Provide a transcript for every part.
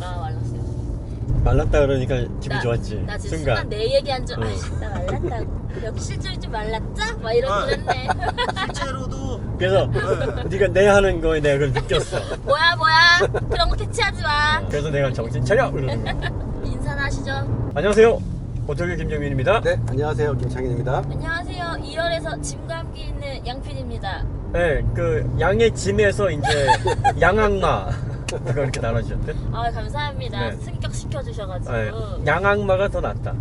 아 말랐어요. 말랐다 그러니까 기분 좋았지. 나 지금 순간 내 얘기한 줄. 아이씨 나 말랐다고. 역시 실제로 좀 말랐죠? 막 이러고 그랬네. 실제로도 그래서 네가 내 하는 거에 내가 그걸 느꼈어. 뭐야 그런 거 캐치하지 마. 그래서 내가 정신 차려 이러는 거야. 인사나 하시죠. 안녕하세요. 호텔 김정민입니다. 네, 안녕하세요. 김창인입니다. 안녕하세요. 2월에서 짐과 함께 있는 양PD입니다. 네, 그 양의 짐에서 이제 양악마 그거 이렇게 나눠주셨대. 아 감사합니다. 네. 승격 시켜주셔가지고. 네, 양악마가 더 낫다.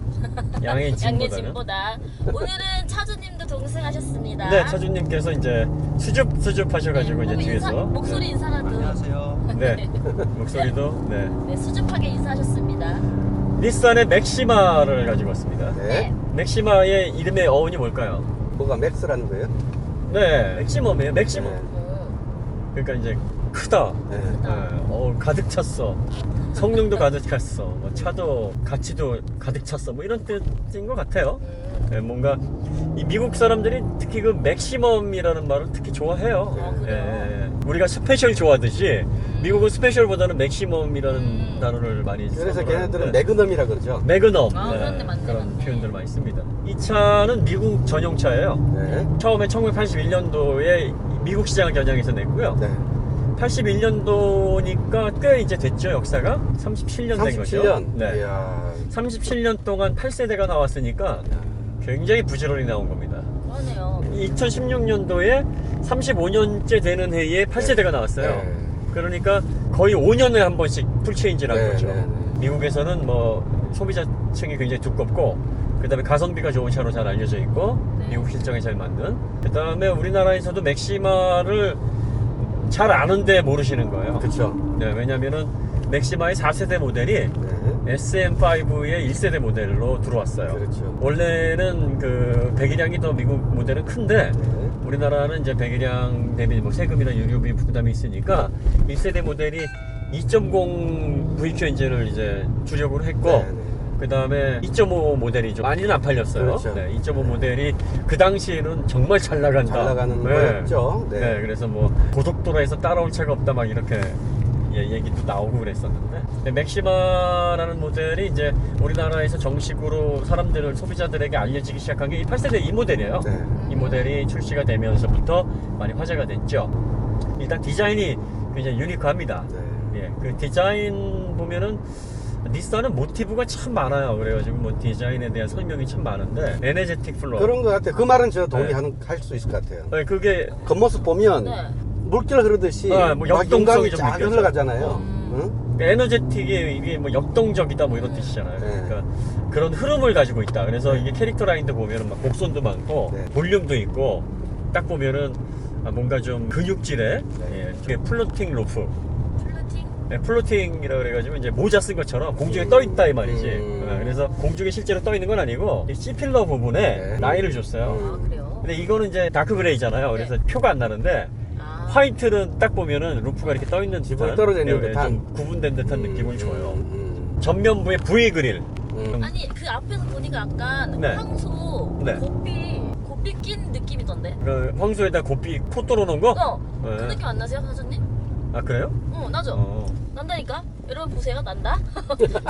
양의 짐보다는. 양의 짐보다. 오늘은 차주님도 동승하셨습니다. 네, 차주님께서 이제 수줍 하셔가지고 이제 그럼 뒤에서. 목소리 인사라도. 안녕하세요. 네, 목소리도 네. 네, 수줍하게 인사하셨습니다. 닛산의 맥시마를 가지고 왔습니다. 네. 맥시마의 이름의 어원이 뭘까요? 뭐가 맥스라는 거예요? 네, 맥시멈이에요. 맥시멈. 네. 그러니까 이제 크다. 네. 가득 찼어. 성능도 가득 찼어. 뭐 차도 가치도 가득 찼어. 뭐 이런 뜻인 것 같아요. 네, 뭔가 이 미국 사람들이 특히 그 맥시멈이라는 말을 특히 좋아해요. 아, 그래요? 우리가 스페셜 좋아하듯이 미국은 스페셜보다는 맥시멈이라는 단어를 많이 그래서 써서 걔네들은 그러는데 매그넘이라 그러죠. 매그넘 아, 그렇네, 맞네, 그런 맞네. 표현들 많이 씁니다. 이 차는 미국 전용차예요. 네. 처음에 1981년도에 미국 시장을 겨냥해서 냈고요. 네. 81년도니까 꽤 이제 됐죠, 역사가. 37년 된 거죠. 37년. 네. 이야. 37년 동안 8세대가 나왔으니까 굉장히 부지런히 나온 겁니다. 그러네요. 2016년도에 35년째 되는 해에 8세대가 나왔어요. 네. 그러니까 거의 5년에 한 번씩 풀체인지를 한 네, 거죠. 네, 네. 미국에서는 뭐 소비자층이 굉장히 두껍고 그 다음에 가성비가 좋은 차로 잘 알려져 있고 네. 미국 실정에 잘 맞는 그 다음에 우리나라에서도 맥시마를 잘 아는데 모르시는 거예요. 그쵸. 네, 왜냐면은 맥시마의 4세대 모델이 네. SM5의 1세대 모델로 들어왔어요. 그렇죠. 원래는 그 배기량이 더 미국 모델은 큰데 네. 우리나라는 이제 배기량 대비 뭐 세금이나 유류비 부담이 있으니까 1세대 모델이 2.0 VQ 엔진을 이제 주력으로 했고 네, 네. 그 다음에 2.5 모델이 좀 많이는 안 팔렸어요. 그렇죠. 네, 2.5 모델이 그 당시에는 정말 잘 나간다. 잘 나가는 네. 거였죠. 네. 네. 그래서 뭐 고속도로에서 따라올 차가 없다 막 이렇게 얘기도 나오고 그랬었는데 네, 맥시마라는 모델이 이제 우리나라에서 정식으로 사람들을 소비자들에게 알려지기 시작한 게 이 8세대 이 모델이에요. 네. 이 모델이 출시가 되면서부터 많이 화제가 됐죠. 일단 디자인이 굉장히 유니크합니다. 네. 예, 그 디자인 보면은 닛산은 모티브가 참 많아요. 그래가지고 뭐 디자인에 대한 설명이 참 많은데 에너제틱 플로어 그런 것 같아요. 그 말은 저 동의할 수 있을 것 같아요. 네, 그게 겉모습 보면 네. 물길 흐르듯이 뭐 막 역동성이 윤곽이 좀 쫙 느껴져. 흘러가잖아요. 응? 에너제틱이 이게 뭐 역동적이다 뭐 이런 뜻이잖아요. 네. 그러니까 그런 흐름을 가지고 있다. 그래서 이게 캐릭터 라인도 보면은 막 곡선도 많고 네. 볼륨도 있고 딱 보면은 뭔가 좀 근육질의 네. 예, 이게 플로팅 루프. 플루팅? 네, 플로팅이라 그래가지고 이제 모자 쓴 것처럼 공중에 떠 있다 이 말이지. 그래서 공중에 실제로 떠 있는 건 아니고 이 C필러 부분에 네. 라인을 줬어요. 아 그래요? 근데 이거는 이제 다크 그레이잖아요. 그래서 표가 안 나는데 아. 화이트는 딱 보면은 루프가 이렇게 떠 있는 기분이 듯한, 떨어져 있는 예, 듯한. 좀 구분된 듯한 느낌을 줘요. 음. 전면부에 V 그릴. 아니 그 앞에서 보니까 약간 네. 황소 네. 고삐 낀 느낌이던데. 그 황소에다 고삐 코 뚫어놓은 거? 그 네. 느낌 안 나세요 사장님? 아 그래요? 나죠. 난다니까. 여러분 보세요 난다.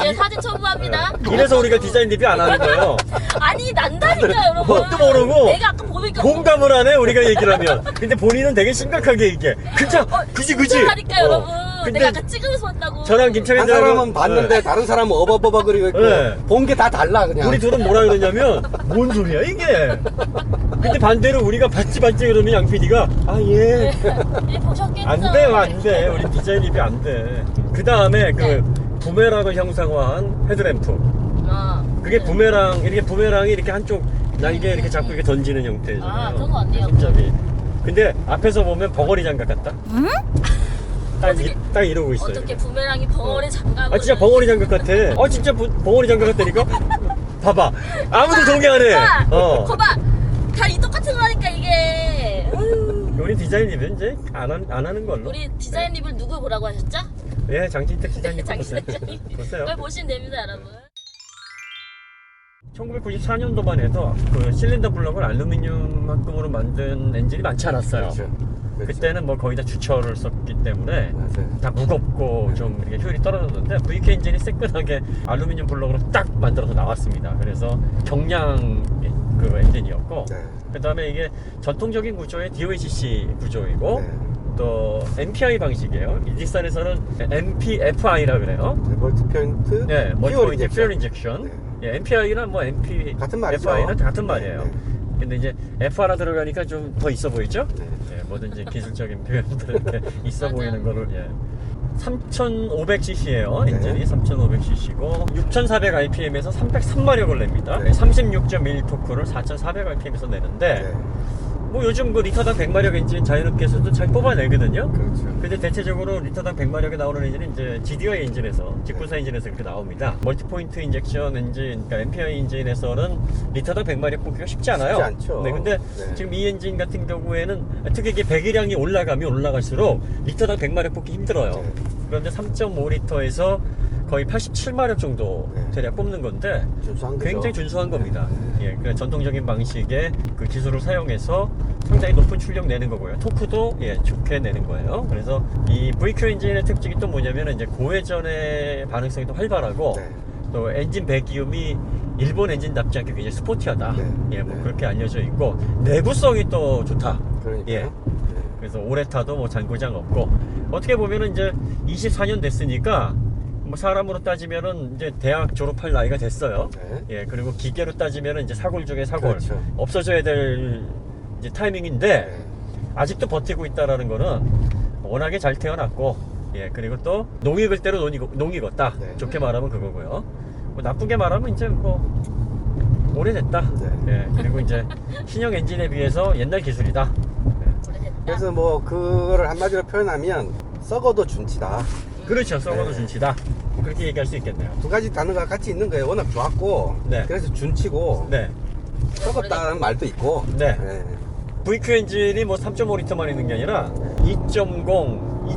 제가 사진 첨부합니다. 이래서 우리가 디자인 리뷰 안 하는 거예요. 아니 난다니까 여러분. 뭣도 모르고 내가 아까 보니까 공감을 하네 우리가 얘기를 하면. 근데 본인은 되게 심각하게 얘기해. 그쵸? 그지 하니까 여러분. 근데 내가 아까 찍으면서 봤다고. 저랑 김창현 한 사람은 봤는데 다른 사람은 어버버버거리고 있고 네. 본 게 다 달라 그냥. 우리 둘은 뭐라 그러냐면 뭔 소리야 이게. 근데 반대로 우리가 봤지 그러면 양 PD가 아예 예, 보셨겠죠? 안돼 우리 디자인 리뷰 안돼. 그 다음에 그 부메랑을 형상화한 헤드램프. 그게 네. 부메랑이 이렇게 한쪽 날개 이렇게 잡고 이렇게 던지는 형태잖아요. 아, 그런 거 같네요. 손잡이. 근데 앞에서 보면 벙어리 장갑 같다. 딱 이러고 있어요. 어떻게 부메랑이 벙어리 장갑을. 아 진짜 벙어리 장갑 같아. 진짜 벙어리 장갑 같다니까. 봐봐. 아무도 동의 안 해. 거봐. 다 이 똑같은 거 하니까 이게. 우리 디자인 리뷰 이제 안 하는 걸로. 우리 디자인 리뷰를 누구 보라고 하셨죠? 예, 장진택 디자인 장진택 보세요. 디자인. 보세요. 그걸 보시면 됩니다 여러분. 1994년도만 해도 그 실린더 블럭을 알루미늄 합금으로 만든 엔진이 많지 않았어요. 그렇죠. 그렇죠. 그때는 뭐 거의 다 주철을 썼기 때문에 맞아요. 다 무겁고 좀 이렇게 효율이 떨어졌는데 VK 엔진이 새끈하게 알루미늄 블록으로 딱 만들어서 나왔습니다. 그래서 경량 그 엔진이었고 네. 그 다음에 이게 전통적인 구조의 DOHC 구조이고 네. 또 MPI 방식이에요. 이 닛산에서는 MPFI라 그래요. 네, 멀티포인트 네, 멀티포인트 퓨얼 인젝션. 인젝션. 네. 예, MPI랑 뭐 MP, 같은 말이죠. FI는 같은 말이에요. 네, 근데 이제 F 하나 들어가니까 좀 더 있어 보이죠? 네. 예, 뭐든지 기술적인 표현들 이렇게 있어 맞아. 보이는 거를 예. 3,500cc예요. 네. 엔진이 3,500cc고 6,400rpm에서 303마력을 냅니다. 네. 36.1 토크를 4,400rpm에서 내는데 네. 뭐 요즘 그 리터당 100마력 엔진 자연흡기에서도 잘 뽑아내거든요. 그렇죠. 근데 대체적으로 리터당 100마력에 나오는 엔진은 이제 GDI 엔진에서, 직분사 엔진에서 이렇게 나옵니다. 멀티포인트 인젝션 엔진, 그러니까 MPI 엔진에서는 리터당 100마력 뽑기가 쉽지 않아요. 쉽지 않죠. 네, 근데 네. 지금 지금 이 엔진 같은 경우에는 특히 이게 배기량이 올라가면 올라갈수록 리터당 100마력 뽑기 힘들어요. 네. 그런데 3.5리터에서 거의 87마력 정도 네. 대략 뽑는 건데 준수한 거죠. 굉장히 준수한 겁니다. 네. 예, 그 전통적인 방식의 그 기술을 사용해서 상당히 높은 출력 내는 거고요. 토크도 예, 좋게 내는 거예요. 그래서 이 VQ 엔진의 특징이 또 뭐냐면 이제 고회전의 반응성이 또 활발하고 네. 또 엔진 배기음이 일본 엔진답지 않게 굉장히 스포티하다. 네. 예, 뭐 네. 그렇게 알려져 있고 내구성이 또 좋다. 그러니까요. 예. 네. 그래서 오래 타도 뭐 잔고장 없고 어떻게 보면은 이제 24년 됐으니까 뭐 사람으로 따지면은 이제 대학 졸업할 나이가 됐어요. 네. 예, 그리고 기계로 따지면은 이제 사골 중에 사골 그렇죠. 없어져야 될 이제 타이밍인데 네. 아직도 버티고 있다라는 거는 워낙에 잘 태어났고 예, 그리고 또 농익을 대로 농익었다. 네. 좋게 말하면 그거고요. 뭐 나쁘게 말하면 이제 뭐 오래됐다. 네. 예, 그리고 이제 신형 엔진에 비해서 옛날 기술이다. 오래됐다. 그래서 뭐 그거를 한마디로 표현하면 썩어도 준치다. 그렇죠. 썩어도 네. 준치다. 그렇게 얘기할 수 있겠네요. 두 가지 단어가 같이 있는 거예요. 워낙 좋았고, 네. 그래서 준치고 네. 썩었다는 말도 있고. 네. 네. VQ 엔진이 뭐 3.5리터만 있는 게 아니라 2.0,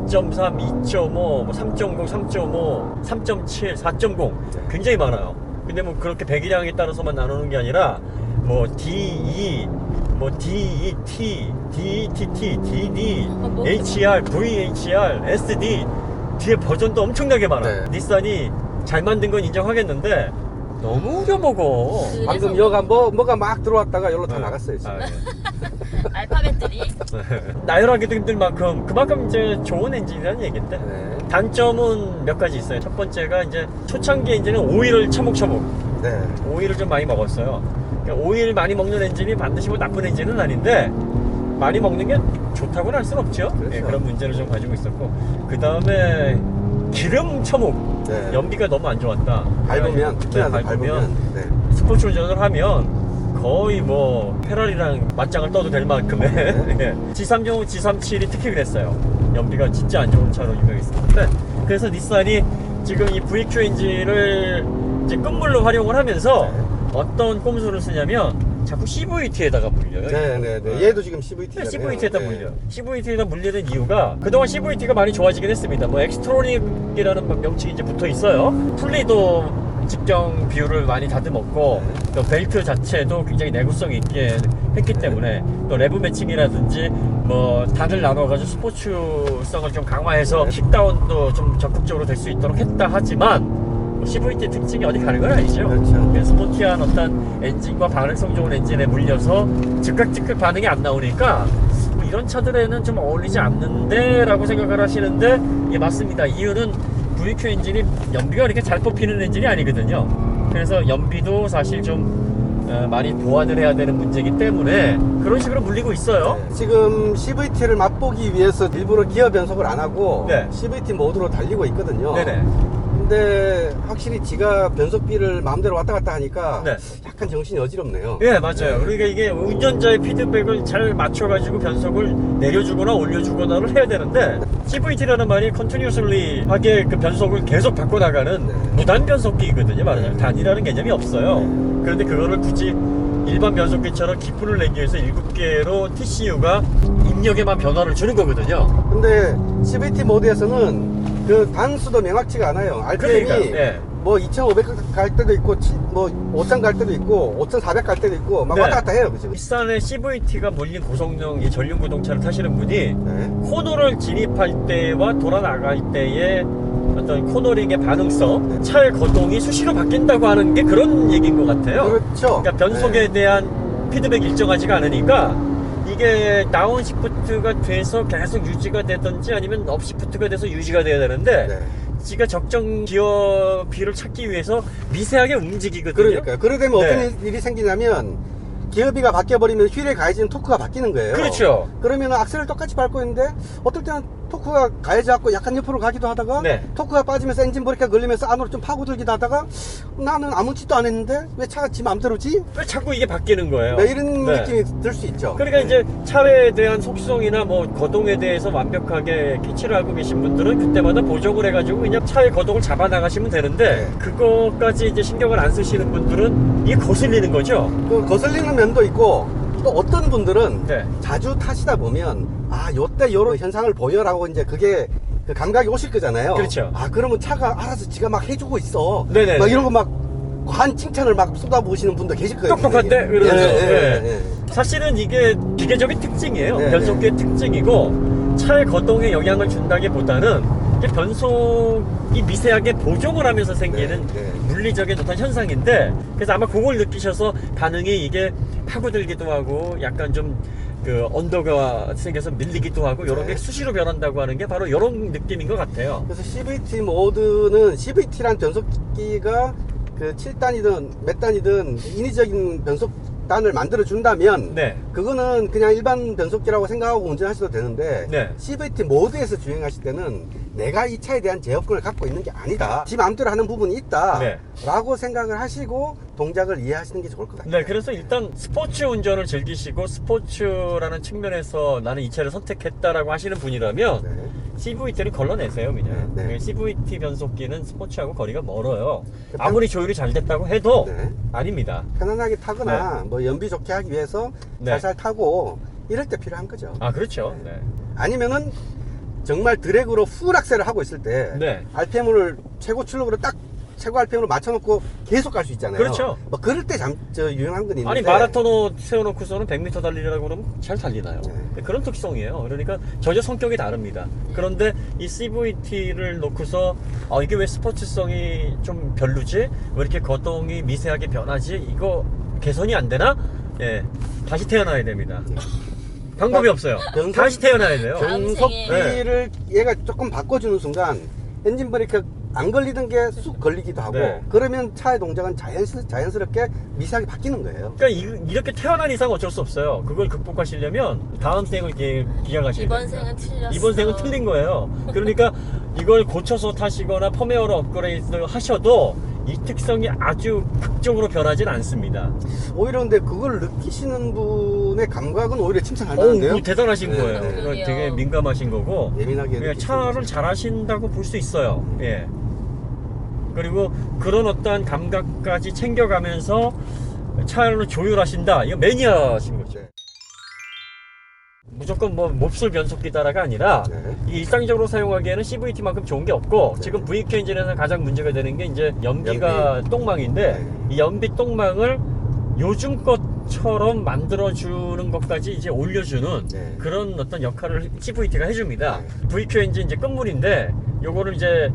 2.3, 2.5, 뭐 3.0, 3.5, 3.7, 4.0 굉장히 많아요. 근데 뭐 그렇게 배기량에 따라서만 나누는 게 아니라 뭐 DE, 뭐 DET, DETT, DD, HR, VHR, SD 뒤에 버전도 엄청나게 많아요. 네. 닛산이 잘 만든 건 인정하겠는데 너무 우려먹어. 그래서 방금 여가 뭐가 막 들어왔다가 여기로 다 네. 나갔어요. 지금. 아, 예. 알파벳들이 나열하기도 힘들 만큼 그만큼 이제 좋은 엔진이라는 얘기인데 네. 단점은 몇 가지 있어요. 첫 번째가 이제 초창기 엔진은 오일을 처먹처먹 네. 오일을 좀 많이 먹었어요. 그러니까 오일 많이 먹는 엔진이 반드시 뭐 나쁜 엔진은 아닌데 많이 먹는 게 좋다고는 할 수는 없죠. 그렇죠. 예, 그런 문제를 좀 가지고 있었고 그 다음에 기름 처먹 네. 연비가 너무 안 좋았다. 밟으면, 특히나 네, 밟으면. 네. 스포츠 운전을 하면 거의 뭐 페라리랑 맞짱을 떠도 될 만큼의 예. G36, G37이 특히 그랬어요. 연비가 진짜 안 좋은 차로 유명했었는데 그래서 닛산이 지금 이 VQ 엔진을 이제 끝물로 활용을 하면서 어떤 꼼수를 쓰냐면 자꾸 CVT에다가 물려요. 네네네. 얘도 지금 CVT잖아요. CVT에다 물려. CVT에다 물리는 이유가 그동안 CVT가 많이 좋아지긴 했습니다. 뭐 엑스트로닉이라는 명칭이 이제 붙어 있어요. 풀리도 직경 비율을 많이 다듬었고 또 벨트 자체도 굉장히 내구성 있게 했기 때문에 또 레브 매칭이라든지 뭐 단을 나눠가지고 스포츠성을 좀 강화해서 킥다운도 좀 적극적으로 될 수 있도록 했다 하지만 CVT 특징이 어디 가는 건 아니죠. 그렇죠. 스포티한 어떤 엔진과 반응성 좋은 엔진에 물려서 즉각 반응이 안 나오니까 뭐 이런 차들에는 좀 어울리지 않는데 라고 생각을 하시는데 예, 맞습니다. 이유는 VQ 엔진이 연비가 이렇게 잘 뽑히는 엔진이 아니거든요. 그래서 연비도 사실 좀 많이 보완을 해야 되는 문제이기 때문에 그런 식으로 물리고 있어요. 네. 지금 CVT를 맛보기 위해서 일부러 기어 변속을 안 하고 네. CVT 모드로 달리고 있거든요. 네네. 근데 확실히 지가 변속비를 마음대로 왔다 갔다 하니까 네. 약간 정신이 어지럽네요. 예, 맞아요. 그러니까 이게 운전자의 피드백을 잘 맞춰가지고 변속을 내려주거나 올려주거나를 해야 되는데 CVT라는 말이 컨티뉴슬리 하게 그 변속을 계속 바꿔나가는 네. 무단 변속기거든요. 말하자면 네. 단이라는 개념이 없어요. 그런데 그거를 굳이 일반 변속기처럼 기fun을 내기 위해서 7개로 TCU가 입력에만 변화를 주는 거거든요. 근데 CVT 모드에서는 그 단수도 명확치가 않아요. RPM이 그러니까요. 예. 뭐 2,500 갈 때도 있고, 뭐 5,000 갈 때도 있고, 5,400 갈 때도 있고, 막 네. 왔다 갔다 해요, 그죠? 일산에 CVT가 몰린 고성능 이 전륜구동차를 타시는 분이 네. 코너를 진입할 때와 돌아 나갈 때의 어떤 코너링의 반응성, 차의 거동이 수시로 바뀐다고 하는 게 그런 얘기인 것 같아요. 그렇죠. 그러니까 변속에 대한 피드백이 일정하지가 않으니까 이게 다운시프트가 돼서 계속 유지가 되든지 아니면 업시프트가 돼서 유지가 돼야 되는데 네. 지가 적정 기어비를 찾기 위해서 미세하게 움직이거든요. 그러니까요. 그러다 보면 네. 어떤 일이 생기냐면 기어비가 바뀌어버리면 휠에 가해지는 토크가 바뀌는 거예요. 그렇죠. 그러면 악셀을 똑같이 밟고 있는데 어떨 때는 토크가 가해져갖고 약간 옆으로 가기도 하다가 네. 토크가 빠지면서 엔진 브레이크가 걸리면서 안으로 좀 파고들기도 하다가 나는 아무 짓도 안 했는데 왜 차가 지 맘대로지? 왜 자꾸 이게 바뀌는 거예요? 네, 이런 네. 느낌이 들 수 있죠. 그러니까 이제 차에 대한 속성이나 뭐 거동에 대해서 완벽하게 캐치를 하고 계신 분들은 그때마다 보정을 해가지고 그냥 차의 거동을 잡아 나가시면 되는데 네. 그거까지 이제 신경을 안 쓰시는 분들은 이게 거슬리는 거죠. 그 거슬리는 면도 있고 또 어떤 분들은 네. 자주 타시다 보면 아 요때 요런 현상을 보여라고 이제 그게 그 감각이 오실 거잖아요. 그렇죠. 아 그러면 차가 알아서 지가 막 해주고 있어. 네네네. 막 이런 거 막 과한 칭찬을 막 쏟아부으시는 분도 계실 거예요. 똑똑한데? 이러면서. 예, 네. 사실은 이게 기계적인 특징이에요. 네, 변속기의 특징이고 차의 거동에 영향을 준다기보다는 이게 변속이 미세하게 보정을 하면서 생기는 네, 네. 물리적인 어떤 현상인데 그래서 아마 그걸 느끼셔서 반응이 이게 파고들기도 하고 약간 좀 그 언더가 생겨서 밀리기도 하고 이런 네. 게 수시로 변한다고 하는 게 바로 이런 느낌인 것 같아요. 그래서 CVT 모드는 CVT란 변속기가 그 7단이든 몇 단이든 인위적인 변속단을 만들어 준다면 네. 그거는 그냥 일반 변속기라고 생각하고 운전하셔도 되는데 네. CVT 모드에서 주행하실 때는 내가 이 차에 대한 제어권을 갖고 있는 게 아니다. 지 마음대로 하는 부분이 있다. 네. 라고 생각을 하시고 동작을 이해하시는 게 좋을 것 같아요. 네, 그래서 일단 스포츠 운전을 즐기시고 스포츠라는 측면에서 나는 이 차를 선택했다라고 하시는 분이라면 네. CVT를 걸러내세요, 그냥. 네, 네. CVT 변속기는 스포츠하고 거리가 멀어요. 아무리 조율이 잘 됐다고 해도 네. 아닙니다. 편안하게 타거나 뭐 연비 좋게 하기 위해서 네. 살살 타고 이럴 때 필요한 거죠. 아, 그렇죠. 네. 아니면은 정말 드래그로 풀 악셀을 하고 있을 때 네. RPM을 최고 출력으로 딱 최고 RPM으로 맞춰놓고 계속 갈 수 있잖아요. 그렇죠. 뭐 그럴 때 유용한 건 있는데 아니, 마라토너 세워놓고서는 100m 달리려고 그러면 잘 달리나요? 네. 그런 특성이에요. 그러니까 전혀 성격이 다릅니다. 그런데 이 CVT를 놓고서 이게 왜 스포츠성이 좀 별로지? 왜 이렇게 거동이 미세하게 변하지? 이거 개선이 안 되나? 예, 다시 태어나야 됩니다. 방법이 없어요. 변속- 다시 태어나야 돼요. 변속기를 얘가 조금 바꿔주는 순간 엔진 브레이크 안 걸리던 게 쑥 걸리기도 하고 네. 그러면 차의 동작은 자연스럽게 미세하게 바뀌는 거예요. 그러니까 이렇게 태어난 이상 어쩔 수 없어요. 그걸 극복하시려면 다음 생을 기약하셔야 이번 됩니다. 생은 틀렸어. 이번 생은 틀린 거예요. 그러니까 이걸 고쳐서 타시거나 펌웨어로 업그레이드 하셔도 이 특성이 아주 극적으로 변하진 않습니다. 오히려 근데 그걸 느끼시는 분의 감각은 오히려 칭찬할 만한데요. 그거 대단하신 네, 거예요. 네. 그거 되게 민감하신 거고 예민하게 그러니까 느끼시는 차를 거죠. 잘 하신다고 볼 수 있어요. 예. 그리고 그런 어떠한 감각까지 챙겨가면서 차를 조율하신다. 이거 매니아신 거죠. 네. 무조건 뭐 몹쓸 변속기다라가 아니라 네. 이 일상적으로 사용하기에는 CVT만큼 좋은 게 없고 네. 지금 VQ 엔진에서 가장 문제가 되는 게 이제 연비가 똥망인데 네. 이 연비 똥망을 요즘 것처럼 만들어주는 것까지 이제 올려주는 네. 그런 어떤 역할을 CVT가 해줍니다. 네. VQ 엔진 이제 끝물인데 요거를 이제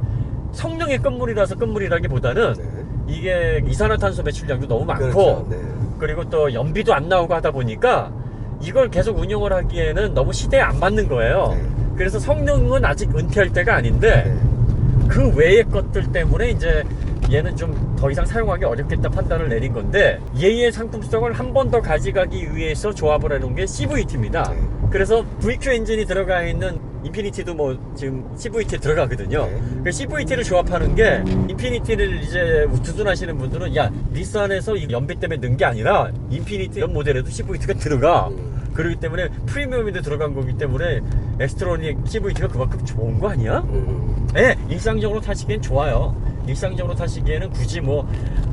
성능의 끝물이라서 끝물이라기보다는 네. 이게 이산화탄소 배출량도 너무 많고 그렇죠. 네. 그리고 또 연비도 안 나오고 하다 보니까 이걸 계속 운영을 하기에는 너무 시대에 안 맞는 거예요. 네. 그래서 성능은 아직 은퇴할 때가 아닌데 네. 그 외의 것들 때문에 이제 얘는 좀 더 이상 사용하기 어렵겠다 판단을 내린 건데 얘의 상품성을 한 번 더 가져가기 위해서 조합을 해놓은 게 CVT입니다. 네. 그래서 VQ 엔진이 들어가 있는 인피니티도 뭐 지금 CVT에 들어가거든요. 네. 그 CVT를 조합하는 게 인피니티를 이제 두둔하시는 분들은 야 닛산에서 이 연비 때문에 는 게 아니라 인피니티 이런 모델에도 CVT가 들어가. 그렇기 때문에 프리미엄인데 들어간 거기 때문에 엑스트로닉 CVT가 그만큼 좋은 거 아니야? 네, 일상적으로 타시기엔 좋아요. 일상적으로 타시기에는 굳이 뭐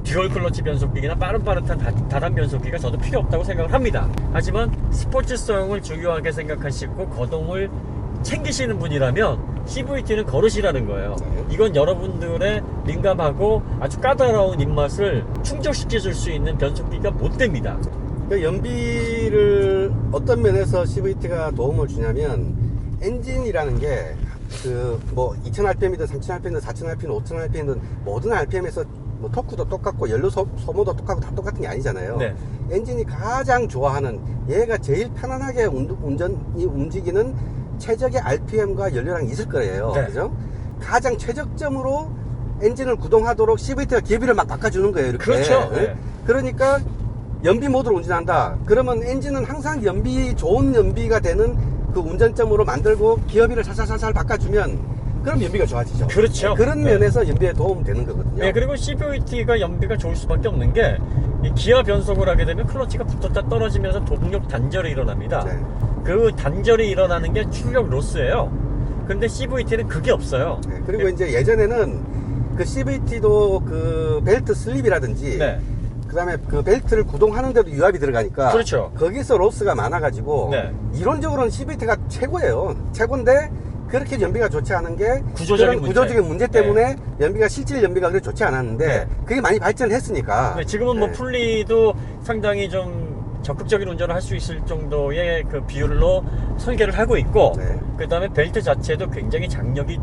듀얼 클러치 변속기나 빠릇빠릇한 다단 변속기가 저도 필요 없다고 생각을 합니다. 하지만 스포츠성을 중요하게 생각하시고 거동을 챙기시는 분이라면 CVT는 거르시라는 거예요. 네. 이건 여러분들의 민감하고 아주 까다로운 입맛을 충족시켜 줄 수 있는 변속기가 못 됩니다. 그 연비를 어떤 면에서 CVT가 도움을 주냐면 엔진이라는 게 그 뭐 2000rpm이든 3000rpm이든 4000rpm이든 5000rpm이든 모든 RPM에서 뭐 토크도 똑같고 연료 소모도 똑같고 다 똑같은 게 아니잖아요. 네. 엔진이 가장 좋아하는 얘가 제일 편안하게 운전이 움직이는 최적의 RPM과 연료량이 있을 거예요. 네. 그죠? 가장 최적점으로 엔진을 구동하도록 CVT가 기어비를 막 바꿔주는 거예요. 이렇게. 그렇죠. 네. 그러니까 연비 모드로 운전한다. 그러면 엔진은 항상 좋은 연비가 되는 그 운전점으로 만들고 기어비를 살살살살 바꿔주면 그럼 연비가 좋아지죠. 그렇죠. 그런 네. 면에서 연비에 도움 되는 거거든요. 네, 그리고 CVT가 연비가 좋을 수밖에 없는 게 이 기아 변속을 하게 되면 클러치가 붙었다 떨어지면서 동력 단절이 일어납니다. 네. 그 단절이 일어나는 게 출력 로스예요. 근데 CVT는 그게 없어요. 네, 그리고 이제 예전에는 그 CVT도 그 벨트 슬립이라든지 네. 그다음에 그 벨트를 구동하는데도 유압이 들어가니까 그렇죠. 거기서 로스가 많아가지고 네. 이론적으로는 CVT가 최고예요. 최고인데 그렇게 연비가 좋지 않은 게 구조적인 그런 구조적인 문제 문제. 때문에 연비가 실질 연비가 그렇게 좋지 않았는데 네. 그게 많이 발전했으니까. 네, 지금은 뭐 네. 풀리도 상당히 좀 적극적인 운전을 할 수 있을 정도의 그 비율로 설계를 하고 있고, 네. 그 다음에 벨트 자체도 굉장히 장력이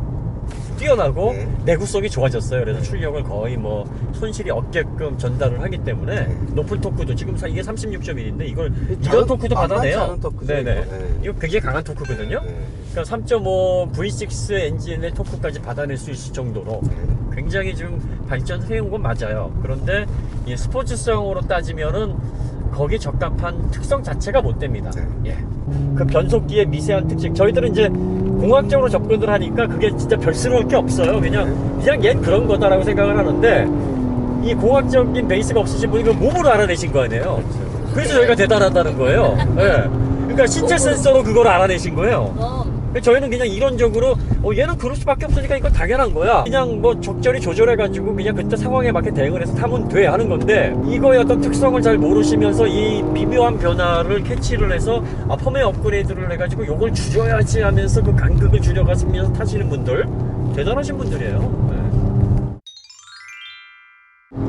뛰어나고 네. 내구성이 좋아졌어요. 그래서 출력을 거의 뭐 손실이 없게끔 전달을 하기 때문에 네. 높은 토크도 지금 이게 36.1인데 이걸 작은- 이런 토크도 만만치 받아내요. 않은 토크죠, 네네. 이거. 네. 이거 굉장히 강한 토크거든요. 네. 그러니까 3.5 V6 엔진의 토크까지 받아낼 수 있을 정도로 네. 굉장히 좀 발전해 온 건 맞아요. 그런데 이 스포츠성으로 따지면은 거기 적합한 특성 자체가 못 됩니다. 네. 예. 그 변속기의 미세한 특징. 저희들은 이제 공학적으로 접근을 하니까 그게 진짜 별스러울 게 없어요. 그냥 얜 그런 거다라고 생각을 하는데 이 공학적인 베이스가 없으신 분이 그 몸으로 알아내신 거 아니에요. 그래서 저희가 대단하다는 거예요. 예. 그러니까 신체 센서로 그걸 알아내신 거예요. 저희는 그냥 이론적으로 얘는 그럴 수밖에 없으니까 이건 당연한 거야. 그냥 뭐 적절히 조절해가지고 그냥 그때 상황에 맞게 대응을 해서 타면 돼 하는 건데 이거의 어떤 특성을 잘 모르시면서 이 미묘한 변화를 캐치를 해서 펌웨어 업그레이드를 해가지고 요걸 줄여야지 하면서 그 간극을 줄여가면서 타시는 분들 대단하신 분들이에요. 네.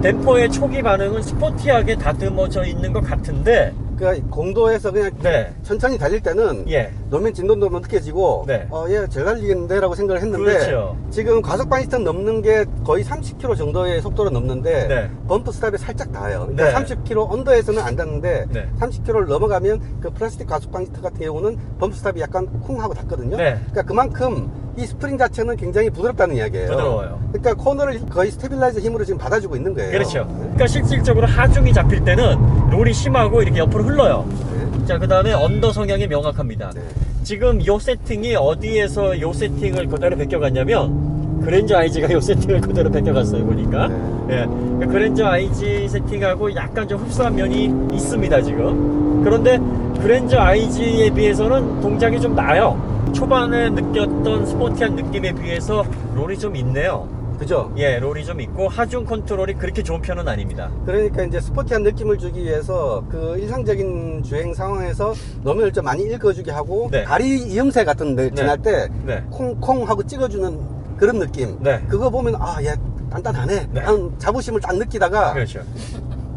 댐퍼의 초기 반응은 스포티하게 다듬어져 있는 것 같은데 그러니까 공도에서 그냥 네. 천천히 달릴 때는 예. 노면 진동도 느껴지고 네. 얘 잘 달리겠는데 라고 생각을 했는데 그렇죠. 지금 과속 방지턱 넘는 게 거의 30km 정도의 속도로 넘는데 네. 범프 스탑이 살짝 닿아요. 그러니까 네. 30km 언더에서는 안 닿는데 네. 30km를 넘어가면 그 플라스틱 과속 방지턱 같은 경우는 범프 스탑이 약간 쿵 하고 닿거든요. 네. 그러니까 그만큼 이 스프링 자체는 굉장히 부드럽다는 이야기예요. 부드러워요. 그러니까 코너를 거의 스테빌라이저 힘으로 지금 받아주고 있는 거예요. 그렇죠. 그러니까 실질적으로 하중이 잡힐 때는 롤이 심하고 이렇게 옆으로 흘러요. 네. 자, 그 다음에 언더 성향이 명확합니다. 네. 지금 요 세팅이 어디에서 요 세팅을 그대로 베껴갔냐면 그랜저 IG가 요 세팅을 그대로 베껴갔어요, 보니까. 예. 그 그랜저 IG 세팅하고 약간 좀 흡사한 면이 있습니다, 지금. 그런데 그랜저 IG에 비해서는 동작이 좀 나아요. 초반에 느꼈던 스포티한 느낌에 비해서 롤이 좀 있네요. 그죠? 예, 롤이 좀 있고 하중 컨트롤이 그렇게 좋은 편은 아닙니다. 그러니까 이제 스포티한 느낌을 주기 위해서 그 일상적인 주행 상황에서 노면을 좀 많이 읽어주게 하고 네. 다리 이음새 같은 데 지날 때 네. 콩콩 하고 찍어주는 그런 느낌. 네. 그거 보면 얘 단단하네. 네. 하는 자부심을 딱 느끼다가 그렇죠.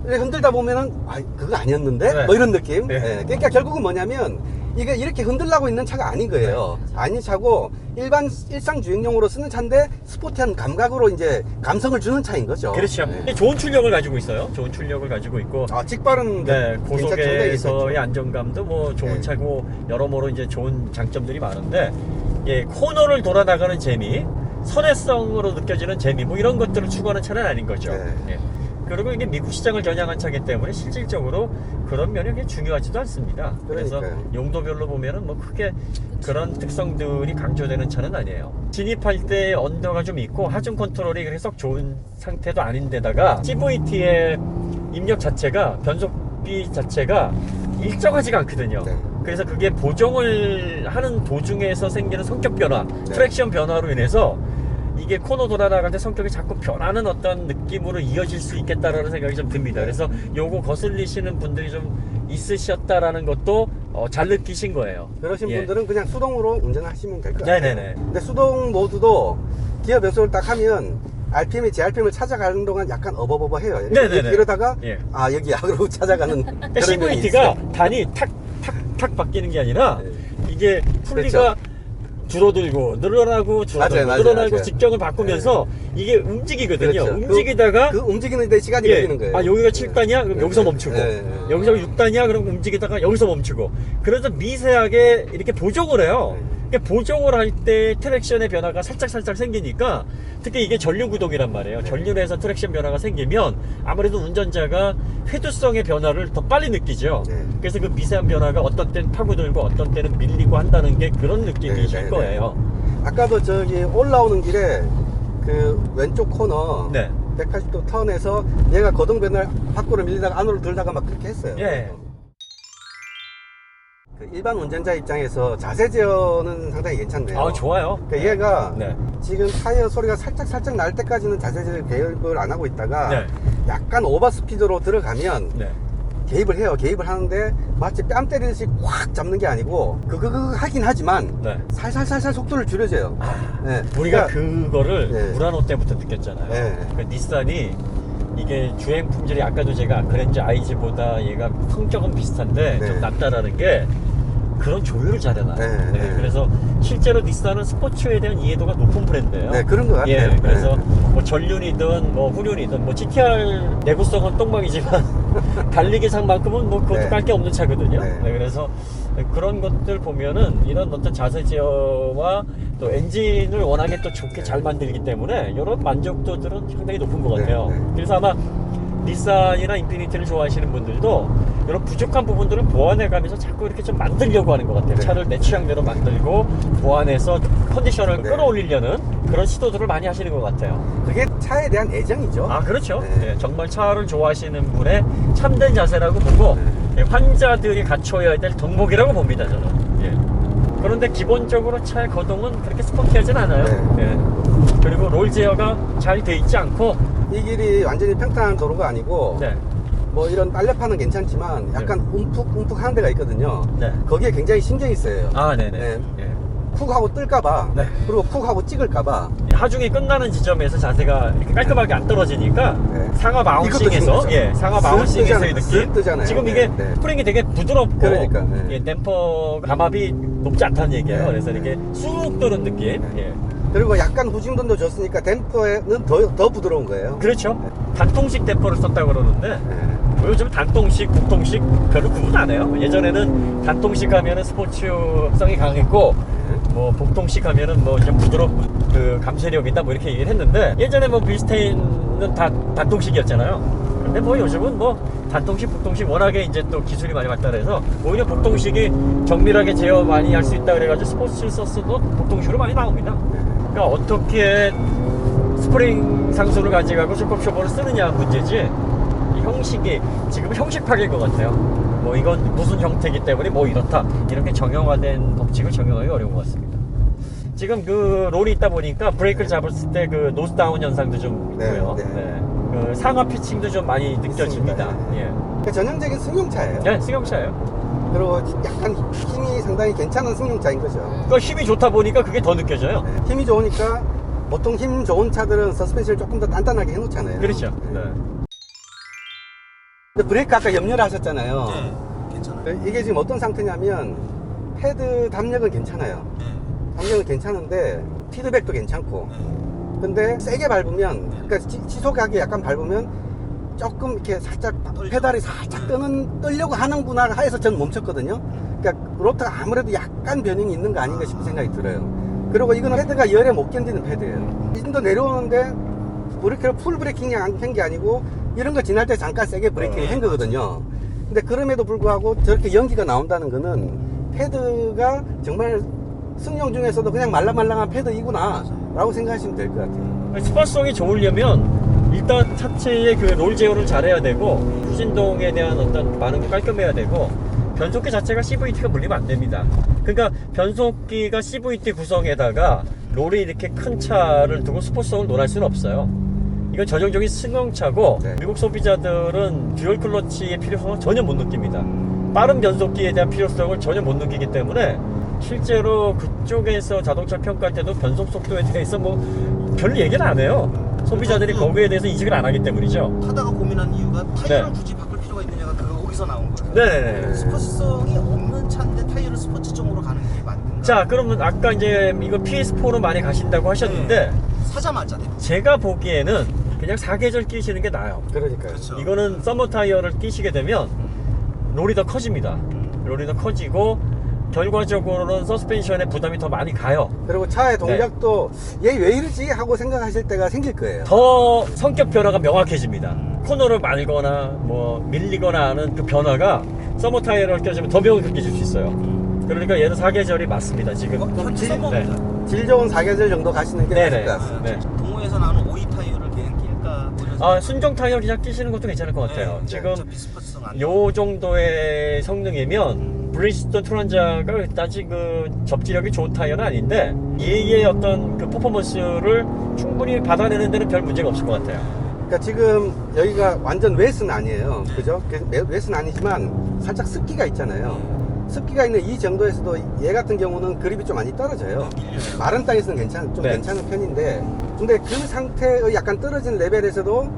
이렇게 흔들다 보면은 그거 아니었는데 네. 뭐 이런 느낌. 네. 예, 그러니까 결국은 뭐냐면 이게 이렇게 흔들라고 있는 차가 아닌 거예요. 아닌 차고 일상 주행용으로 쓰는 차인데 스포티한 감각으로 이제 감성을 주는 차인 거죠. 그렇죠. 네. 좋은 출력을 가지고 있어요. 좋은 출력을 가지고 있고. 직발은 네, 괜찮죠. 고속에서의 안정감도 뭐 좋은 네. 차고 여러모로 이제 좋은 장점들이 많은데, 예, 코너를 돌아 나가는 재미, 선회성으로 느껴지는 재미, 뭐 이런 것들을 추구하는 차는 아닌 거죠. 네. 예. 그리고 이게 미국 시장을 겨냥한 차기 때문에 실질적으로 그런 면이 그렇게 중요하지도 않습니다. 그래서 그러니까요. 용도별로 보면은 뭐 크게 그런 특성들이 강조되는 차는 아니에요. 진입할 때 언더가 좀 있고 하중 컨트롤이 그래서 좋은 상태도 아닌데다가 CVT의 입력 자체가 변속기 자체가 일정하지가 않거든요. 네. 그래서 그게 보정을 하는 도중에서 생기는 성격 변화, 네. 트랙션 변화로 인해서 이게 코너 돌아 나갈 때 성격이 자꾸 변하는 어떤 느낌으로 이어질 수 있겠다라는 생각이 좀 듭니다. 그래서 요거 거슬리시는 분들이 좀 있으셨다라는 것도 잘 느끼신 거예요. 그러신 예. 분들은 그냥 수동으로 운전하시면 될 것 같아요. 네네네. 근데 수동 모드도 기어 변속을 딱 하면 RPM이 제 RPM을 찾아가는 동안 약간 어버버버해요. 네네네. 이러다가 예. 아 여기야 그러고 찾아가는 그러니까 그런 면이 CVT가 있어요. 단이 탁탁탁 바뀌는 게 아니라 네. 이게 풀리가 줄어들고 늘어나고 줄어들고 맞아요, 늘어나고 맞아요. 직경을 바꾸면서 이게 움직이거든요. 그렇죠. 움직이다가 그 움직이는데 시간이 걸리는 거예요. 아 여기가 7단이야? 그럼 여기서 멈추고 여기서 6단이야? 그럼 움직이다가 여기서 멈추고 그래서 미세하게 이렇게 보정을 해요. 그러니까 보정을 할 때 트랙션의 변화가 살짝 생기니까 특히 이게 전륜 구동이란 말이에요. 전륜에서 트랙션 변화가 생기면 아무래도 운전자가 회두성의 변화를 더 빨리 느끼죠. 네. 그래서 그 미세한 변화가 어떤 때는 파고들고 어떤 때는 밀리고 한다는 게 그런 느낌이실 네. 거예요. 아까도 저기 올라오는 길에 그 왼쪽 코너 네. 180도 턴에서 얘가 거동변을 밖으로 밀리다가 안으로 들다가 막 그렇게 했어요. 예. 그 일반 운전자 입장에서 자세 제어는 상당히 괜찮네요. 아 좋아요. 그러니까 얘가 네. 지금 타이어 소리가 살짝 날 때까지는 자세 제어 개입을 안 하고 있다가 네. 약간 오버 스피드로 들어가면 네. 개입을 해요. 개입을 하는데 마치 뺨 때리듯이 확 잡는 게 아니고 그거 하긴 하지만 네. 살살 속도를 줄여줘요. 네. 우리가 그러니까 그거를 네. 무라노 때부터 느꼈잖아요. 네. 그 닛산이 이게 주행 품질이 아까도 제가 그랜저 IG보다 얘가 성격은 비슷한데 네. 좀 낫다라는 게 그런 조율을 잘해놔요. 네. 네, 그래서 실제로 닛산은 스포츠에 대한 이해도가 높은 브랜드예요. 네, 그런 것 같아요. 예, 그래서 네. 뭐 전륜이든 뭐 후륜이든 뭐 GTR 내구성은 똥망이지만 달리기상만큼은 뭐 그것도 네. 깔 게 없는 차거든요. 네. 네, 그래서 그런 것들 보면은 이런 어떤 자세 제어와 또 엔진을 워낙에 또 좋게 잘 만들기 때문에 이런 만족도들은 상당히 높은 것 같아요. 네. 그래서 아마 닛산이나 인피니티를 좋아하시는 분들도 이런 부족한 부분들을 보완해가면서 자꾸 이렇게 좀 만들려고 하는 것 같아요. 네. 차를 내 취향대로 만들고 보완해서 컨디션을 네. 끌어올리려는 그런 시도들을 많이 하시는 것 같아요. 그게 차에 대한 애정이죠. 아 그렇죠. 네. 예, 정말 차를 좋아하시는 분의 참된 자세라고 보고 예, 환자들이 갖춰야 될 덕목이라고 봅니다 저는. 예. 그런데 기본적으로 차의 거동은 그렇게 스포티하진 않아요. 네. 예. 그리고 롤 제어가 잘 돼 있지 않고 이 길이 완전히 평탄한 도로가 아니고 네. 뭐 이런 빨래판은 괜찮지만 약간 움푹 하는 데가 있거든요. 네. 거기에 굉장히 신경이 쓰여요. 아 네네. 네. 예. 푹 하고 뜰까봐 네. 그리고 푹 하고 찍을까봐. 하중이 끝나는 지점에서 자세가 이렇게 깔끔하게 안 떨어지니까 네. 상하 마운싱에서 이것도 중요하죠. 예 상하 마운싱에서의 느낌 뜨잖아요. 지금 이게 네. 스프링이 되게 부드럽고 그러니까, 네. 예, 댐퍼 감압이 높지 않다는 얘기예요. 네. 그래서 이렇게 쑥 도는 느낌. 예. 그리고 약간 후진동도 줬으니까 댐퍼는 더 부드러운 거예요. 그렇죠. 단통식 댐퍼를 썼다고 그러는데 네. 요즘 단통식, 국통식 별로 구분 안 해요. 예전에는 단통식 하면은 스포츠성이 강했고 뭐 복통식 하면은 뭐 이제 부드럽고 그 감쇄력 있다 뭐 이렇게 얘기를 했는데 예전에 뭐 빌스테인은 다 단통식이었잖아요. 근데 뭐 요즘은 뭐 단통식, 복통식 워낙에 이제 또 기술이 많이 발달해서 오히려 복통식이 정밀하게 제어 많이 할 수 있다 그래가지고 스포츠 서스도 복통식으로 많이 나옵니다. 그러니까 어떻게 스프링 상수를 가져가고 쇼크 쇼버를 쓰느냐 문제지 이 형식이 지금 형식파기인 것 같아요. 뭐 이건 무슨 형태이기 때문에 뭐 이렇다 이렇게 정형화된 법칙을 적용하기 어려운 것 같습니다. 지금 그 롤이 있다 보니까 브레이크를 잡았을 때 그 노스다운 현상도 좀 네, 있고요. 네. 네. 그 상하 피칭도 좀 많이 느껴집니다. 있습니다. 예. 그러니까 전형적인 승용차예요. 네, 승용차예요. 그리고 약간 힘이 상당히 괜찮은 승용차인 거죠. 그러니까 힘이 좋다 보니까 그게 더 느껴져요. 네. 힘이 좋으니까 보통 힘 좋은 차들은 서스펜션을 조금 더 단단하게 해놓잖아요. 그렇죠. 네. 네. 근데 브레이크 아까 염려를 하셨잖아요. 네, 괜찮아요. 이게 지금 어떤 상태냐면 패드 담력은 괜찮아요. 네, 담력은 괜찮은데 피드백도 괜찮고 네. 근데 세게 밟으면 그러니까 시속하게 약간 밟으면 조금 이렇게 살짝 페달이 살짝 뜨려고 하는구나 해서 전 멈췄거든요. 그러니까 로터가 아무래도 약간 변형이 있는 거 아닌가 싶은 생각이 들어요. 그리고 이거는 패드가 열에 못 견디는 패드예요. 이 정도 내려오는데 브레이크를 풀 브레이킹이 한 게 아니고 이런 거 지날 때 잠깐 세게 브레이킹을 한 거거든요. 근데 그럼에도 불구하고 저렇게 연기가 나온다는 거는 패드가 정말 승용 중에서도 그냥 말랑말랑한 패드이구나 라고 생각하시면 될 것 같아요. 스포츠성이 좋으려면 일단 차체의 그 롤 제어를 잘해야 되고 후진동에 대한 어떤 반응도 깔끔해야 되고 변속기 자체가 CVT가 물리면 안 됩니다. 그러니까 변속기가 CVT 구성에다가 롤이 이렇게 큰 차를 두고 스포츠성을 논할 수는 없어요. 이건 전형적인 승용차고 네. 미국 소비자들은 듀얼 클러치의 필요성을 전혀 못 느낍니다. 빠른 변속기에 대한 필요성을 전혀 못 느끼기 때문에 실제로 그쪽에서 자동차 평가할 때도 변속 속도에 대해서 뭐 별 얘기는 안 해요. 소비자들이 거기에 대해서 인식을 안 하기 때문이죠. 타다가 고민한 이유가 타이어를 네. 굳이 바꿀 필요가 있느냐가 거기서 나온 거예요. 네네네. 스포츠성이 없는 차인데 타이어를 스포츠성으로 가는 게 맞는가? 자, 그러면 아까 이제 이거 PS4로 많이 가신다고 하셨는데 사자마자 제가 보기에는 그냥 사계절 끼시는 게 나아요. 그러니까요. 그렇죠. 이거는 서머 타이어를 끼시게 되면 롤이 더 커집니다. 롤이 더 커지고 결과적으로는 서스펜션에 부담이 더 많이 가요. 그리고 차의 동작도 얘 왜 이러지 하고 생각하실 때가 생길 거예요. 더 성격 변화가 명확해집니다. 코너를 말거나 뭐 밀리거나 하는 그 변화가 서머 타이어를 껴주면 더 명확히 느껴질 수 있어요. 그러니까 얘는 사계절이 맞습니다. 지금. 현재 서머입니다. 질 좋은 사계절 정도 가시는 게 네네. 맞을 것 같습니다. 네. 동호회에서 나오는 오이 타이어를 그냥 낄까? 아, 순정 타이어 그냥 끼시는 것도 괜찮을 것 같아요. 지금 어차피 스포츠성 안 요 정도의 성능이면 브리ヂ스톤 투란자가 그다지 그 접지력이 좋은 타이어는 아닌데 얘의 어떤 그 퍼포먼스를 충분히 받아내는 데는 별 문제가 없을 것 같아요. 그러니까 지금 여기가 완전 웨스는 아니에요. 그죠? 웨스는 아니지만 살짝 습기가 있잖아요. 습기가 있는 이 정도에서도 얘 같은 경우는 그립이 좀 많이 떨어져요. 마른 땅에서는 좀 네. 괜찮은 편인데, 근데 그 상태의 약간 떨어진 레벨에서도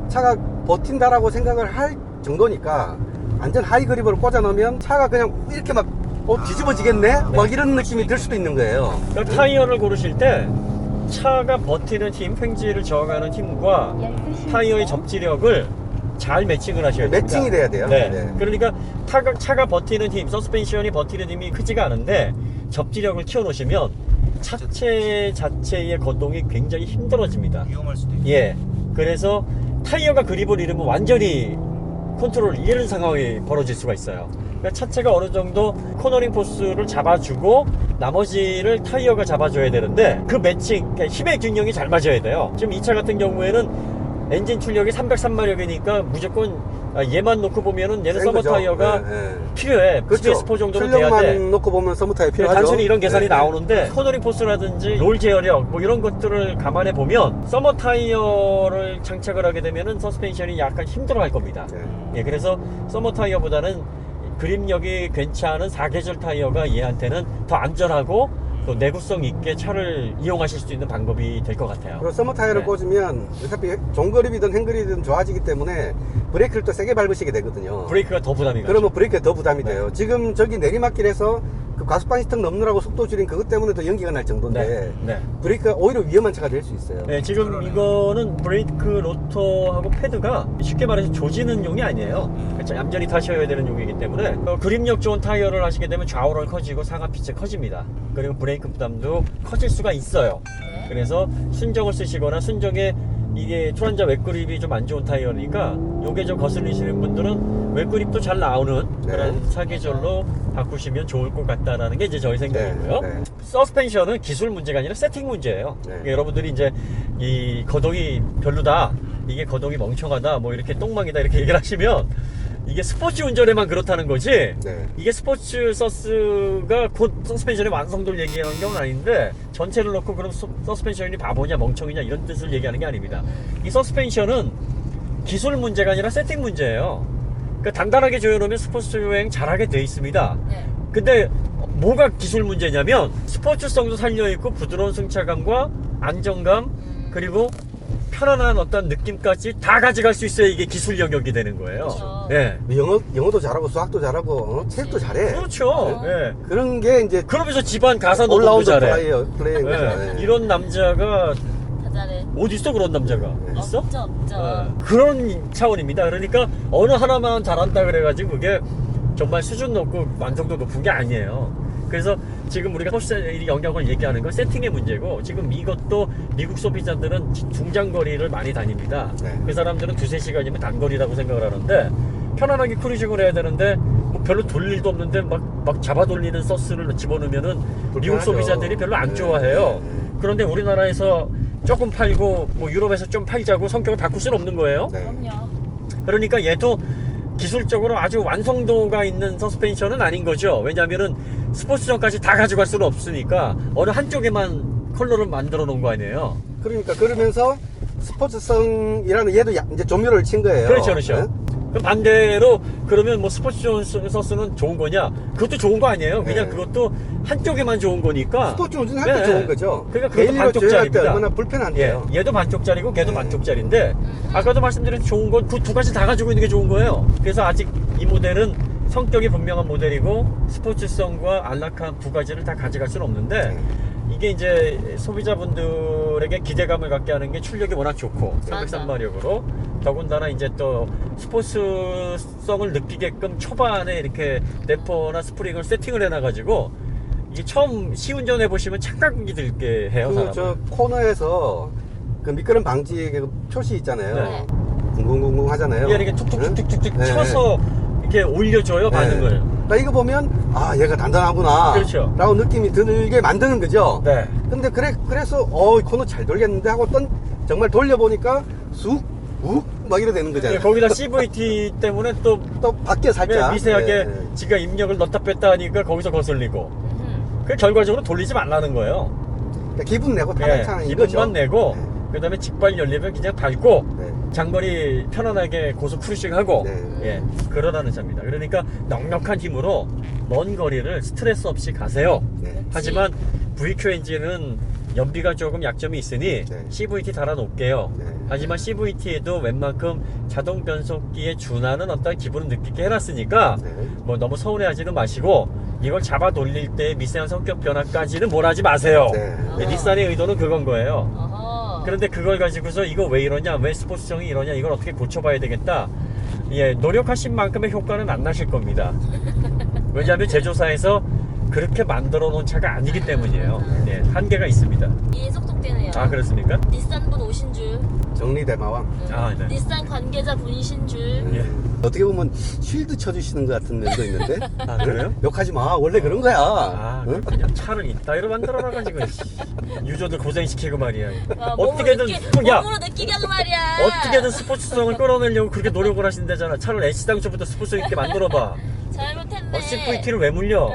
차가 버틴다라고 생각을 할 정도니까 완전 하이 그립으로 꽂아 놓으면 차가 그냥 이렇게 막 뒤집어지겠네? 막 이런 느낌이 들 수도 있는 거예요. 그러니까 타이어를 고르실 때 차가 버티는 힘, 횡지를 저항하는 힘과 타이어의 접지력을 잘 매칭을 하셔야 됩니다. 매칭이 돼야 돼요. 네. 네. 그러니까 차가 버티는 힘, 서스펜션이 버티는 힘이 크지가 않은데 접지력을 키워놓으시면 차체 자체의 거동이 굉장히 힘들어집니다. 위험할 수도 있고. 예. 그래서 타이어가 그립을 잃으면 완전히 컨트롤을 잃는 상황이 벌어질 수가 있어요. 그러니까 차체가 어느 정도 코너링 포스를 잡아주고 나머지를 타이어가 잡아줘야 되는데 그 매칭, 그러니까 힘의 균형이 잘 맞아야 돼요. 지금 이 차 같은 경우에는 엔진 출력이 303마력이니까 무조건 얘만 놓고 보면은 얘는 센 서머 거죠. 타이어가 네, 네. 필요해. 그렇죠. PS4 정도는 돼야 출력만 돼. 놓고 보면 서머 타이어 필요하죠. 단순히 이런 계산이 네. 나오는데 코너링 포스라든지 롤 제어력 뭐 이런 것들을 감안해 보면 서머 타이어를 장착을 하게 되면은 서스펜션이 약간 힘들어할 겁니다. 네. 예, 그래서 서머 타이어보다는 그립력이 괜찮은 사계절 타이어가 얘한테는 더 안전하고 또 내구성 있게 차를 이용하실 수 있는 방법이 될 것 같아요. 그리고 서머 타이어를 네. 꽂으면 어차피 종그립이든 행그립이든 좋아지기 때문에 브레이크를 또 세게 밟으시게 되거든요. 브레이크가 더 부담이 가죠. 그러면 브레이크가 더 부담이 네. 돼요. 지금 저기 내리막길에서 그 과속방지 턱 넘느라고 속도 줄인 그것 때문에도 연기가 날 정도인데 네. 네. 브레이크가 오히려 위험한 차가 될 수 있어요. 네, 지금 이거는 브레이크 로터하고 패드가 쉽게 말해서 조지는 용이 아니에요. 그렇죠? 얌전히 타셔야 되는 용이기 때문에 그립력 좋은 타이어를 하시게 되면 좌우로 커지고 상하 피치 커집니다. 그리고 브레이크 부담도 커질 수가 있어요. 그래서 순정을 쓰시거나 순정에 이게 투란자 웹그립이 좀 안 좋은 타이어니까 요게 좀 거슬리시는 분들은 웹그립도 잘 나오는 네. 그런 사계절로 바꾸시면 좋을 것 같다라는 게 이제 저희 생각이고요. 네, 네. 서스펜션은 기술 문제가 아니라 세팅 문제예요. 네. 그러니까 여러분들이 이제 이 거동이 별로다, 이게 거동이 멍청하다, 뭐 이렇게 똥망이다 이렇게 얘기를 하시면 이게 스포츠 운전에만 그렇다는 거지. 네. 이게 스포츠 서스가 곧 서스펜션의 완성도를 얘기하는 경우는 아닌데 전체를 놓고 그럼 서스펜션이 바보냐 멍청이냐 이런 뜻을 얘기하는 게 아닙니다. 이 서스펜션은 기술 문제가 아니라 세팅 문제예요. 그러니까 단단하게 조여놓으면 스포츠 여행 잘하게 돼 있습니다. 네. 근데 뭐가 기술 문제냐면 스포츠성도 살려있고 부드러운 승차감과 안정감 그리고 편안한 어떤 느낌까지 다 가져갈 수 있어야 이게 기술 영역이 되는 거예요. 그렇죠. 네. 영어도 잘하고 수학도 잘하고 체육도 잘해. 그렇죠. 네. 그런 게 이제 그러면서 집안 가사 노동도 올라운드 잘해. 플레이인 거죠. 네. 네. 이런 남자가 다 잘해. 어디 있어 그런 남자가 있어? 없죠. 네. 그런 차원입니다. 그러니까 어느 하나만 잘한다 그래가지고 그게 정말 수준 높고 완성도 높은 게 아니에요. 그래서 지금 우리가 소비자의 영역을 얘기하는 건 세팅의 문제고 지금 이것도 미국 소비자들은 중장거리를 많이 다닙니다. 네. 그 사람들은 2-3시간이면 단거리라고 생각을 하는데 편안하게 크루징을 해야 되는데 뭐 별로 돌 일도 없는데 막 잡아 돌리는 서스를 집어넣으면은 미국 불편하죠. 소비자들이 별로 안 좋아해요. 그런데 우리나라에서 조금 팔고 뭐 유럽에서 좀 팔자고 성격을 바꿀 수는 없는 거예요. 네. 그럼요. 그러니까 얘도 기술적으로 아주 완성도가 있는 서스펜션은 아닌 거죠. 왜냐하면은 스포츠성까지 다 가져갈 수는 없으니까 어느 한쪽에만 컬러를 만들어 놓은 거 아니에요. 그러니까 그러면서 스포츠성이라는 얘도 이제 조멸을 친 거예요. 그렇죠, 그렇죠. 네? 그럼 반대로 그러면 뭐 스포츠존서스는 좋은 거냐? 그것도 좋은 거 아니에요. 그냥 네. 그것도 한쪽에만 좋은 거니까. 스포츠 운전할 때 좋은 거죠. 그러니까 그것도 개인으로 주행할 때 반쪽짜리입니다. 얼마나 불편한데요. 얘도 반쪽짜리고 걔도 네. 반쪽짜리인데 아까도 말씀드린 좋은 건 그 두 가지 다 가지고 있는 게 좋은 거예요. 그래서 아직 이 모델은 성격이 분명한 모델이고 스포츠성과 안락함 두 가지를 다 가져갈 수는 없는데 이게 이제 소비자분들에게 기대감을 갖게 하는 게 출력이 워낙 좋고 맞아. 303마력으로 더군다나 이제 또 스포츠성을 느끼게끔 초반에 이렇게 댐퍼나 스프링을 세팅을 해놔가지고 이게 처음 시운전 해보시면 착각이 들게 해요. 사람을. 저 코너에서 그 미끄럼 방지 그 표시 있잖아요. 네. 궁궁궁궁 하잖아요. 이게 이렇게 툭툭툭툭툭 네. 쳐서 이렇게 올려줘요 반응을. 그러니까 이거 보면 아 얘가 단단하구나 그렇죠. 라고 느낌이 들게 만드는 거죠. 네. 근데 그래서 코너 잘 돌겠는데 하고 정말 돌려보니까 쑥욱막 이래 되는 거잖아요. 거기다 CVT 때문에 또 또 밖에 살짝 미세하게 네. 지가 입력을 넣다 뺐다 하니까 거기서 거슬리고 그 결과적으로 돌리지 말라는 거예요. 그러니까 기분 내고 예, 타당차는 이거죠. 기분만 내고 그 다음에 직발 열리면 그냥 밟고 네. 장거리 편안하게 고속 크루싱하고 네. 예, 그러라는 차입니다. 그러니까 넉넉한 힘으로 먼 거리를 스트레스 없이 가세요. 네. 하지만 VQ 엔진은 연비가 조금 약점이 있으니 네. CVT 달아놓을게요. 네. 하지만 CVT에도 웬만큼 자동 변속기에 준하는 어떤 기분을 느끼게 해놨으니까 네. 뭐 너무 서운해하지는 마시고 이걸 잡아 돌릴 때 미세한 성격 변화까지는 뭘 하지 마세요. 네. 네, 닛산의 의도는 그건 거예요. 어허. 그런데 그걸 가지고서 이거 왜 이러냐, 왜 스포츠성이 이러냐, 이걸 어떻게 고쳐봐야 되겠다. 예, 노력하신 만큼의 효과는 안 나실 겁니다. 왜냐하면 제조사에서 그렇게 만들어 놓은 차가 아니기 때문이에요. 예, 한계가 있습니다. 이 속독되네요. 아, 그렇습니까? 닛산 분 오신 줄, 정리대마왕. 아, 네. 닛산 관계자 분이신 줄. 예. 어떻게 보면 쉴드 쳐주시는 것 같은 면도 있는데. 아, 그래요? 욕하지 마. 원래 그런 거야. 아, 응? 그냥 차를 이따위로 만들어놔가지고 유저들 고생시키고 말이야. 와, 어떻게든 몸으로 느끼게 하고 말이야. 어떻게든 스포츠성을 끌어내려고 그렇게 노력을 하신다잖아. 차를 S당초부터 스포츠성 있게 만들어봐. 잘못했네. CVT를 왜 물려?